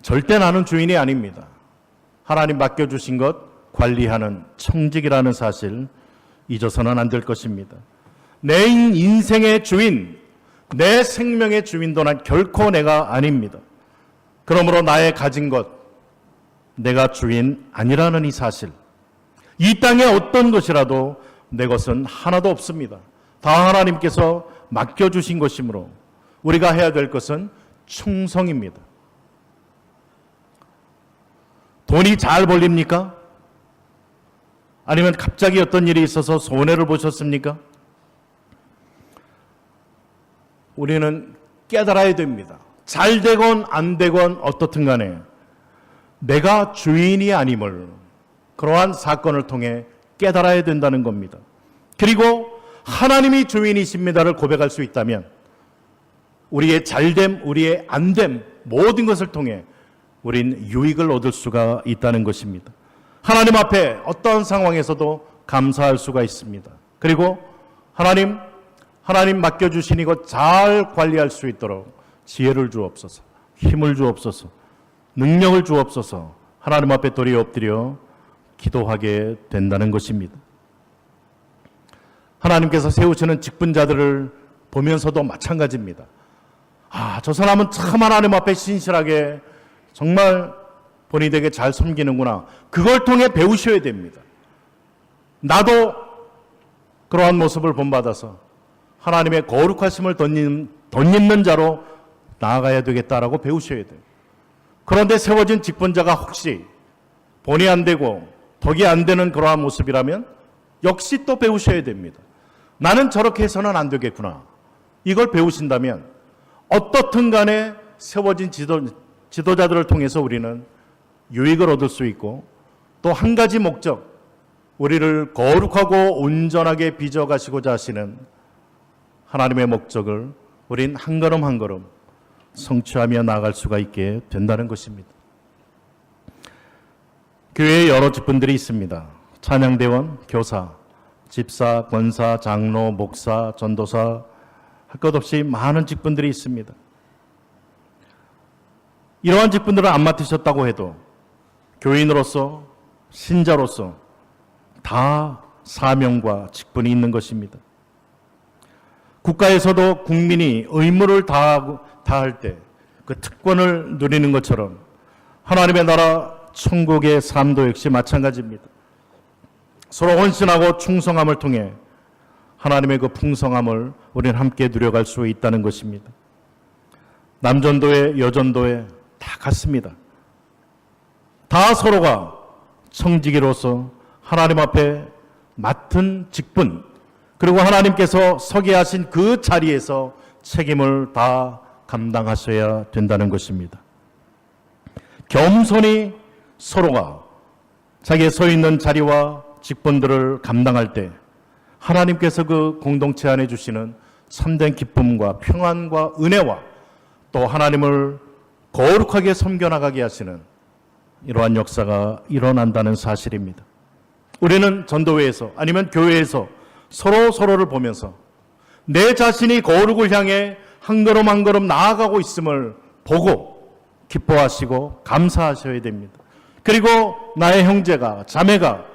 절대 나는 주인이 아닙니다. 하나님 맡겨주신 것 관리하는 청지기라는 사실 잊어서는 안 될 것입니다. 내 인생의 주인, 내 생명의 주인도 난 결코 내가 아닙니다. 그러므로 나의 가진 것, 내가 주인 아니라는 이 사실, 이 땅에 어떤 것이라도 내 것은 하나도 없습니다. 다 하나님께서 맡겨주신 것이므로 우리가 해야 될 것은 충성입니다. 돈이 잘 벌립니까? 아니면 갑자기 어떤 일이 있어서 손해를 보셨습니까? 우리는 깨달아야 됩니다. 잘 되건 안 되건 어떻든 간에 내가 주인이 아님을 그러한 사건을 통해 깨달아야 된다는 겁니다. 그리고 하나님이 주인이십니다를 고백할 수 있다면 우리의 잘됨, 우리의 안됨 모든 것을 통해 우린 유익을 얻을 수가 있다는 것입니다. 하나님 앞에 어떤 상황에서도 감사할 수가 있습니다. 그리고 하나님 맡겨주신 이것 잘 관리할 수 있도록 지혜를 주옵소서, 힘을 주옵소서, 능력을 주옵소서 하나님 앞에 도리 엎드려 기도하게 된다는 것입니다. 하나님께서 세우시는 직분자들을 보면서도 마찬가지입니다. 저 사람은 참 하나님 앞에 신실하게 정말 본인에게 잘 섬기는구나. 그걸 통해 배우셔야 됩니다. 나도 그러한 모습을 본받아서 하나님의 거룩하심을 덧입는 자로 나아가야 되겠다라고 배우셔야 돼요. 그런데 세워진 직분자가 혹시 본이 안 되고 덕이 안 되는 그러한 모습이라면 역시 또 배우셔야 됩니다. 나는 저렇게 해서는 안 되겠구나. 이걸 배우신다면 어떻든 간에 세워진 지도자들을 통해서 우리는 유익을 얻을 수 있고 또 한 가지 목적, 우리를 거룩하고 온전하게 빚어가시고자 하시는 하나님의 목적을 우린 한 걸음 한 걸음 성취하며 나아갈 수가 있게 된다는 것입니다. 교회에 여러 직분들이 있습니다. 찬양대원, 교사, 집사, 권사, 장로, 목사, 전도사, 할 것 없이 많은 직분들이 있습니다. 이러한 직분들을 안 맡으셨다고 해도 교인으로서, 신자로서 다 사명과 직분이 있는 것입니다. 국가에서도 국민이 의무를 다할 때 그 특권을 누리는 것처럼 하나님의 나라 천국의 삶도 역시 마찬가지입니다. 서로 헌신하고 충성함을 통해 하나님의 그 풍성함을 우리는 함께 누려갈 수 있다는 것입니다. 남전도회, 여전도회 다 같습니다. 다 서로가 청지기로서 하나님 앞에 맡은 직분, 그리고 하나님께서 서게 하신 그 자리에서 책임을 다 감당하셔야 된다는 것입니다. 겸손히 서로가 자기의 서 있는 자리와 직분들을 감당할 때 하나님께서 그 공동체 안에 주시는 참된 기쁨과 평안과 은혜와 또 하나님을 거룩하게 섬겨나가게 하시는 이러한 역사가 일어난다는 사실입니다. 우리는 전도회에서 아니면 교회에서 서로를 보면서 내 자신이 거룩을 향해 한 걸음 한 걸음 나아가고 있음을 보고 기뻐하시고 감사하셔야 됩니다. 그리고 나의 형제가, 자매가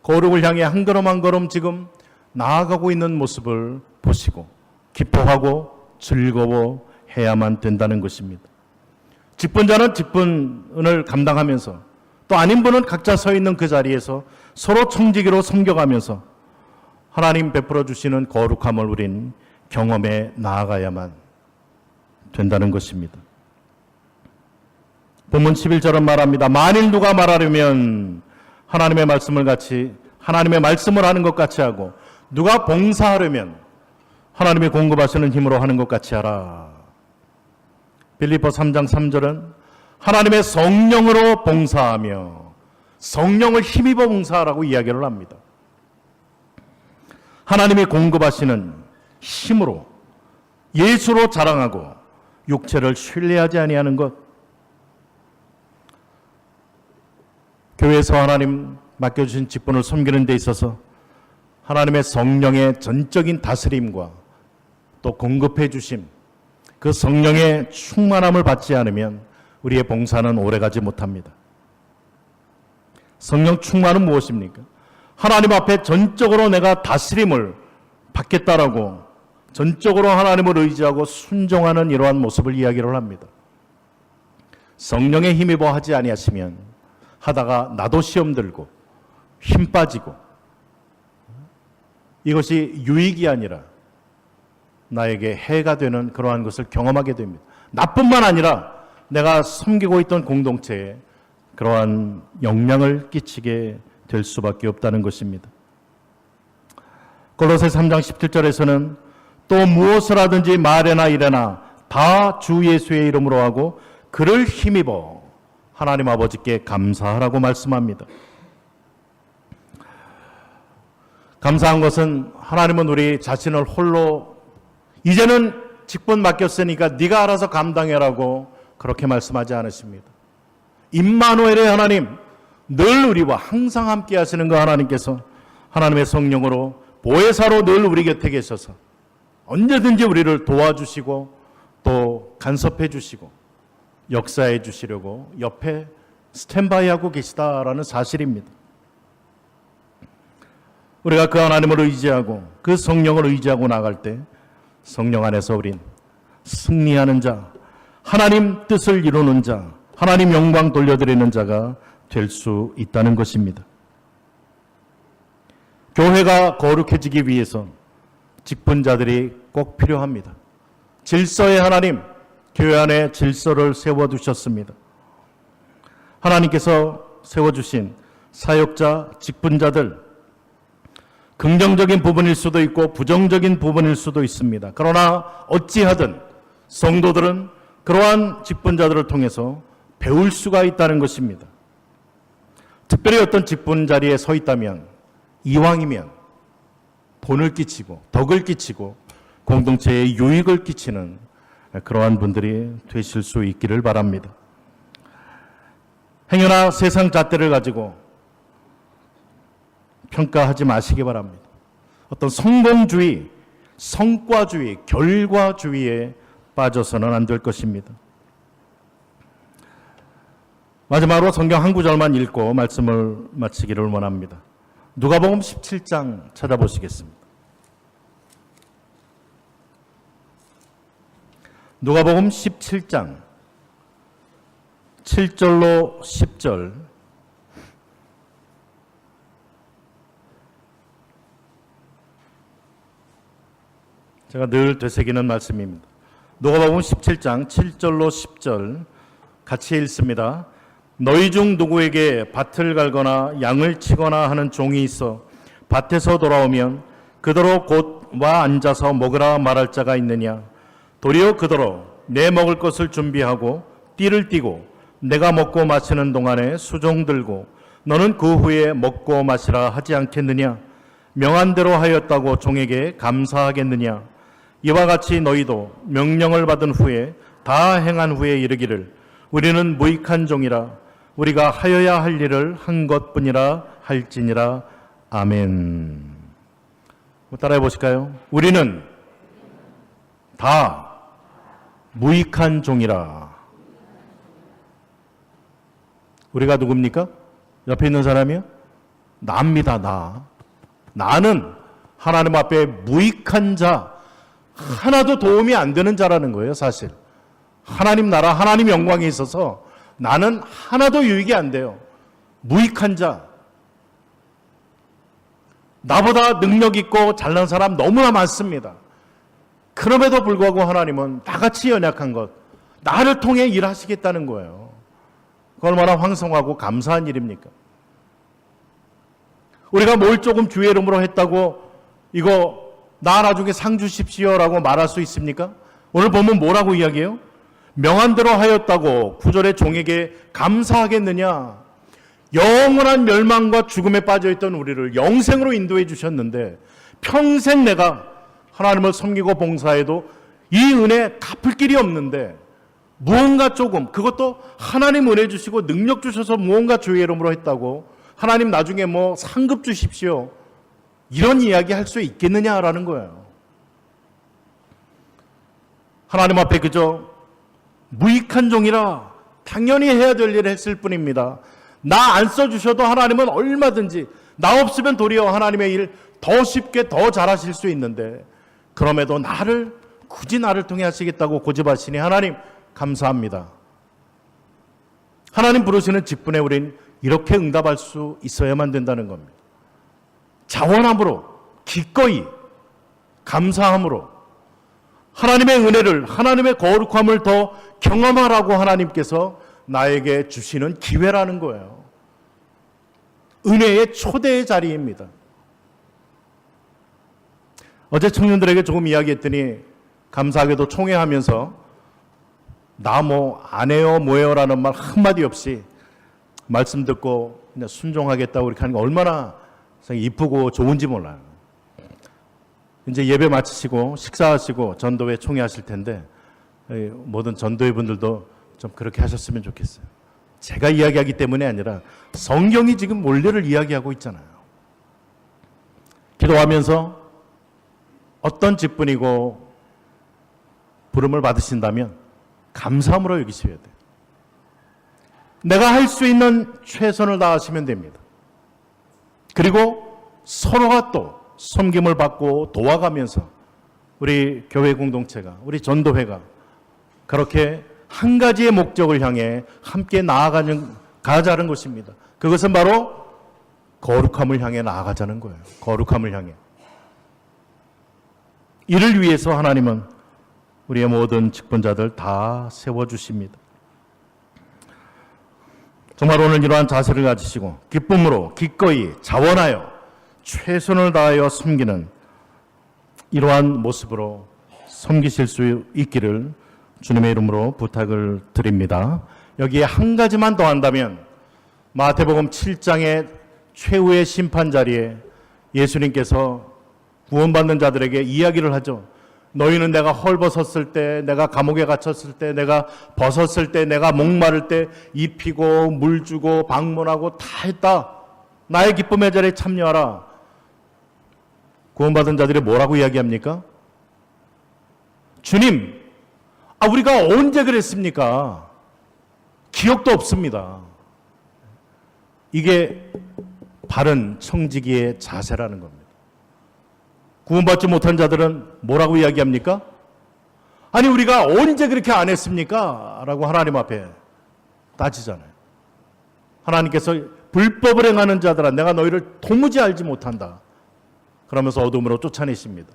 거룩을 향해 한 걸음 한 걸음 지금 나아가고 있는 모습을 보시고 기뻐하고 즐거워해야만 된다는 것입니다. 직분자는 직분을 감당하면서 또 아닌 분은 각자 서 있는 그 자리에서 서로 청지기로 섬겨가면서 하나님 베풀어 주시는 거룩함을 우린 경험해 나아가야만 된다는 것입니다. 본문 11절은 말합니다. 만일 누가 말하려면 하나님의 말씀을 하는 것 같이 하고 누가 봉사하려면 하나님이 공급하시는 힘으로 하는 것 같이 하라. 빌립보 3장 3절은 하나님의 성령으로 봉사하며 성령을 힘입어 봉사하라고 이야기를 합니다. 하나님이 공급하시는 힘으로 예수로 자랑하고 육체를 신뢰하지 아니하는 것. 교회에서 하나님 맡겨주신 직분을 섬기는 데 있어서 하나님의 성령의 전적인 다스림과 또 공급해 주심, 그 성령의 충만함을 받지 않으면 우리의 봉사는 오래가지 못합니다. 성령 충만은 무엇입니까? 하나님 앞에 전적으로 내가 다스림을 받겠다라고 전적으로 하나님을 의지하고 순종하는 이러한 모습을 이야기를 합니다. 성령에 힘입어 하지 아니하시면 하다가 나도 시험 들고 힘 빠지고 이것이 유익이 아니라 나에게 해가 되는 그러한 것을 경험하게 됩니다. 나뿐만 아니라 내가 섬기고 있던 공동체에 그러한 영향을 끼치게 될 수밖에 없다는 것입니다. 골로새 3장 17절에서는 또 무엇을 하든지 말에나 일에나 다 주 예수의 이름으로 하고 그를 힘입어 하나님 아버지께 감사하라고 말씀합니다. 감사한 것은 하나님은 우리 자신을 홀로 이제는 직분 맡겼으니까 네가 알아서 감당해라고 그렇게 말씀하지 않으십니다. 임마누엘의 하나님, 늘 우리와 항상 함께 하시는 그 하나님께서 하나님의 성령으로 보혜사로 늘 우리 곁에 계셔서 언제든지 우리를 도와주시고 또 간섭해 주시고 역사해 주시려고 옆에 스탠바이하고 계시다라는 사실입니다. 우리가 그 하나님을 의지하고 그 성령을 의지하고 나갈 때 성령 안에서 우린 승리하는 자, 하나님 뜻을 이루는 자, 하나님 영광 돌려드리는 자가 될 수 있다는 것입니다. 교회가 거룩해지기 위해서 직분자들이 꼭 필요합니다. 질서의 하나님, 교회 안에 질서를 세워두셨습니다. 하나님께서 세워주신 사역자, 직분자들, 긍정적인 부분일 수도 있고 부정적인 부분일 수도 있습니다. 그러나 어찌하든 성도들은 그러한 직분자들을 통해서 배울 수가 있다는 것입니다. 특별히 어떤 직분 자리에 서 있다면 이왕이면 본을 끼치고 덕을 끼치고 공동체에 유익을 끼치는 그러한 분들이 되실 수 있기를 바랍니다. 행여나 세상 잣대를 가지고 평가하지 마시기 바랍니다. 어떤 성공주의, 성과주의, 결과주의에 빠져서는 안 될 것입니다. 마지막으로 성경 한 구절만 읽고 말씀을 마치기를 원합니다. 누가복음 17장 찾아보시겠습니다. 누가복음 17장 7절로 10절. 제가 늘 되새기는 말씀입니다. 누가복음 17장 7절로 10절 같이 읽습니다. 너희 중 누구에게 밭을 갈거나 양을 치거나 하는 종이 있어 밭에서 돌아오면 그더러 곧 와 앉아서 먹으라 말할 자가 있느냐? 도리어 그더러 내 먹을 것을 준비하고 띠를 띠고 내가 먹고 마시는 동안에 수종 들고 너는 그 후에 먹고 마시라 하지 않겠느냐? 명한 대로 하였다고 종에게 감사하겠느냐? 이와 같이 너희도 명령을 받은 후에 다 행한 후에 이르기를 우리는 무익한 종이라 우리가 하여야 할 일을 한 것뿐이라 할지니라. 아멘. 따라해 보실까요? 우리는 다 무익한 종이라. 우리가 누굽니까? 옆에 있는 사람이요? 나입니다. 나는 하나님 앞에 무익한 자, 하나도 도움이 안 되는 자라는 거예요. 사실 하나님 나라, 하나님 영광에 있어서 나는 하나도 유익이 안 돼요. 무익한 자. 나보다 능력 있고 잘난 사람 너무나 많습니다. 그럼에도 불구하고 하나님은 나같이 연약한 것, 나를 통해 일하시겠다는 거예요. 그 얼마나 황송하고 감사한 일입니까? 우리가 뭘 조금 주의 이름으로 했다고 이거 나 나중에 상 주십시오라고 말할 수 있습니까? 오늘 보면 뭐라고 이야기해요? 명한 대로 하였다고 구절의 종에게 감사하겠느냐? 영원한 멸망과 죽음에 빠져있던 우리를 영생으로 인도해 주셨는데 평생 내가 하나님을 섬기고 봉사해도 이 은혜 갚을 길이 없는데 무언가 조금, 그것도 하나님 은혜 주시고 능력 주셔서 무언가 주의 이름으로 했다고 하나님 나중에 뭐 상급 주십시오, 이런 이야기 할 수 있겠느냐라는 거예요. 하나님 앞에 그저 무익한 종이라 당연히 해야 될 일을 했을 뿐입니다. 나 안 써주셔도 하나님은 얼마든지, 나 없으면 도리어 하나님의 일 더 쉽게 더 잘하실 수 있는데 그럼에도 굳이 나를 통해 하시겠다고 고집하시니 하나님 감사합니다. 하나님 부르시는 직분에 우린 이렇게 응답할 수 있어야만 된다는 겁니다. 자원함으로, 기꺼이, 감사함으로 하나님의 은혜를, 하나님의 거룩함을 더 경험하라고 하나님께서 나에게 주시는 기회라는 거예요. 은혜의 초대의 자리입니다. 어제 청년들에게 조금 이야기했더니 감사하게도 총회하면서 나 뭐 안 해요 뭐해요 라는 말 한마디 없이 말씀 듣고 그냥 순종하겠다고 이렇게 하는 게 얼마나 이쁘고 좋은지 몰라요. 이제 예배 마치시고 식사하시고 전도회 총회하실 텐데 모든 전도회 분들도 좀 그렇게 하셨으면 좋겠어요. 제가 이야기하기 때문에 아니라 성경이 지금 원리를 이야기하고 있잖아요. 기도하면서 어떤 직분이고 부름을 받으신다면 감사함으로 여기셔야 돼요. 내가 할 수 있는 최선을 다하시면 됩니다. 그리고 서로가 또 섬김을 받고 도와가면서 우리 교회 공동체가, 우리 전도회가 그렇게 한 가지의 목적을 향해 함께 나아가자는 것입니다. 그것은 바로 거룩함을 향해 나아가자는 거예요. 거룩함을 향해. 이를 위해서 하나님은 우리의 모든 직분자들 다 세워주십니다. 정말 오늘 이러한 자세를 가지시고 기쁨으로 기꺼이 자원하여 최선을 다하여 섬기는 이러한 모습으로 섬기실 수 있기를 주님의 이름으로 부탁을 드립니다. 여기에 한 가지만 더 한다면 마태복음 7장의 최후의 심판 자리에 예수님께서 구원받는 자들에게 이야기를 하죠. 너희는 내가 헐벗었을 때, 내가 감옥에 갇혔을 때, 내가 벗었을 때, 내가 목마를 때 입히고 물 주고 방문하고 다 했다. 나의 기쁨의 자리에 참여하라. 구원받은 자들이 뭐라고 이야기합니까? 주님, 우리가 언제 그랬습니까? 기억도 없습니다. 이게 바른 청지기의 자세라는 겁니다. 구원받지 못한 자들은 뭐라고 이야기합니까? 아니 우리가 언제 그렇게 안 했습니까? 라고 하나님 앞에 따지잖아요. 하나님께서 불법을 행하는 자들아 내가 너희를 도무지 알지 못한다. 그러면서 어둠으로 쫓아내십니다.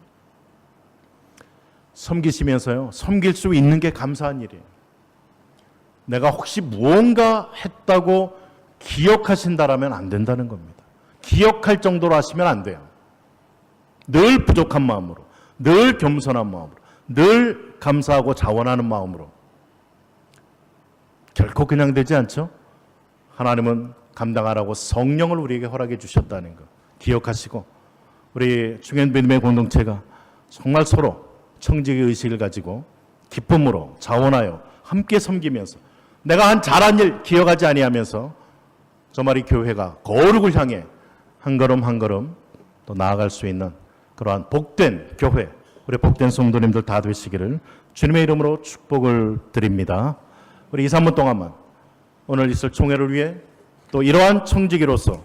섬기시면서요. 섬길 수 있는 게 감사한 일이에요. 내가 혹시 무언가 했다고 기억하신다라면 안 된다는 겁니다. 기억할 정도로 하시면 안 돼요. 늘 부족한 마음으로, 늘 겸손한 마음으로, 늘 감사하고 자원하는 마음으로. 결코 그냥 되지 않죠? 하나님은 감당하라고 성령을 우리에게 허락해 주셨다는 것 기억하시고 우리 중현 믿음의 공동체가 정말 서로 청지기 의식을 가지고 기쁨으로 자원하여 함께 섬기면서 내가 한 잘한 일 기억하지 아니하면서 정말 이 교회가 거룩을 향해 한 걸음 한 걸음 또 나아갈 수 있는 그러한 복된 교회, 우리 복된 성도님들 다 되시기를 주님의 이름으로 축복을 드립니다. 우리 2, 3분 동안만 오늘 있을 총회를 위해 또 이러한 청지기로서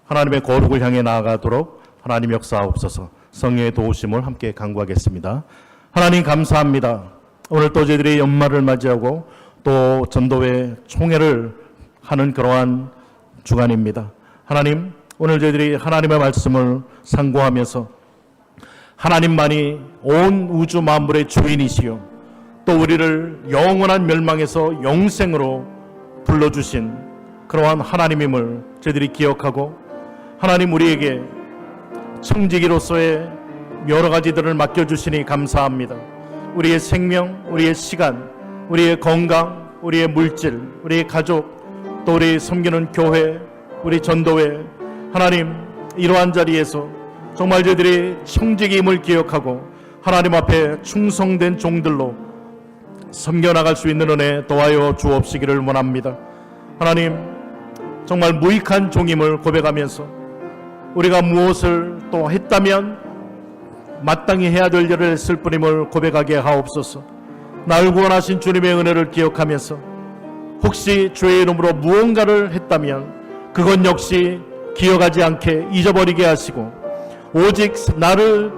하나님의 거룩을 향해 나아가도록 하나님 역사하옵소서. 성령의 도우심을 함께 간구하겠습니다. 하나님 감사합니다. 오늘 또 저희들이 연말을 맞이하고 또 전도회 총회를 하는 그러한 주간입니다. 하나님, 오늘 저희들이 하나님의 말씀을 상고하면서 하나님만이 온 우주 만물의 주인이시요 또 우리를 영원한 멸망에서 영생으로 불러주신 그러한 하나님임을 저희들이 기억하고 하나님 우리에게 청지기로서의 여러 가지들을 맡겨주시니 감사합니다. 우리의 생명, 우리의 시간, 우리의 건강, 우리의 물질, 우리의 가족, 또 우리 섬기는 교회, 우리 전도회, 하나님 이러한 자리에서 정말 저희들이 청지기임을 기억하고 하나님 앞에 충성된 종들로 섬겨나갈 수 있는 은혜 도와여 주옵시기를 원합니다. 하나님 정말 무익한 종임을 고백하면서 우리가 무엇을 또 했다면 마땅히 해야 될 일을 했을 뿐임을 고백하게 하옵소서. 나를 구원하신 주님의 은혜를 기억하면서 혹시 주의 이름으로 무언가를 했다면 그건 역시 기억하지 않게 잊어버리게 하시고 오직 나를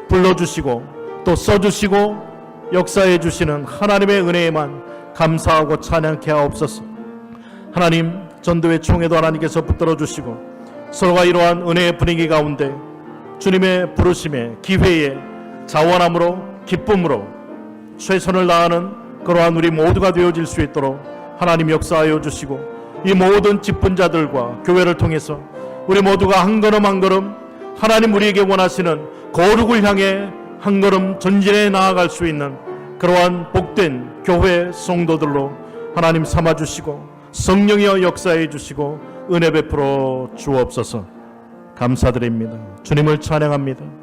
불러주시고 또 써주시고 역사해 주시는 하나님의 은혜에만 감사하고 찬양케 하옵소서. 하나님 전도회 총회도 하나님께서 붙들어 주시고 서로가 이러한 은혜의 분위기 가운데 주님의 부르심에 기회에 자원함으로 기쁨으로 최선을 다하는 그러한 우리 모두가 되어질 수 있도록 하나님 역사하여 주시고 이 모든 직분자들과 교회를 통해서 우리 모두가 한 걸음 한 걸음 하나님 우리에게 원하시는 거룩을 향해 한 걸음 전진해 나아갈 수 있는 그러한 복된 교회 성도들로 하나님 삼아주시고 성령이여 역사해 주시고 은혜 베풀어 주옵소서. 감사드립니다. 주님을 찬양합니다.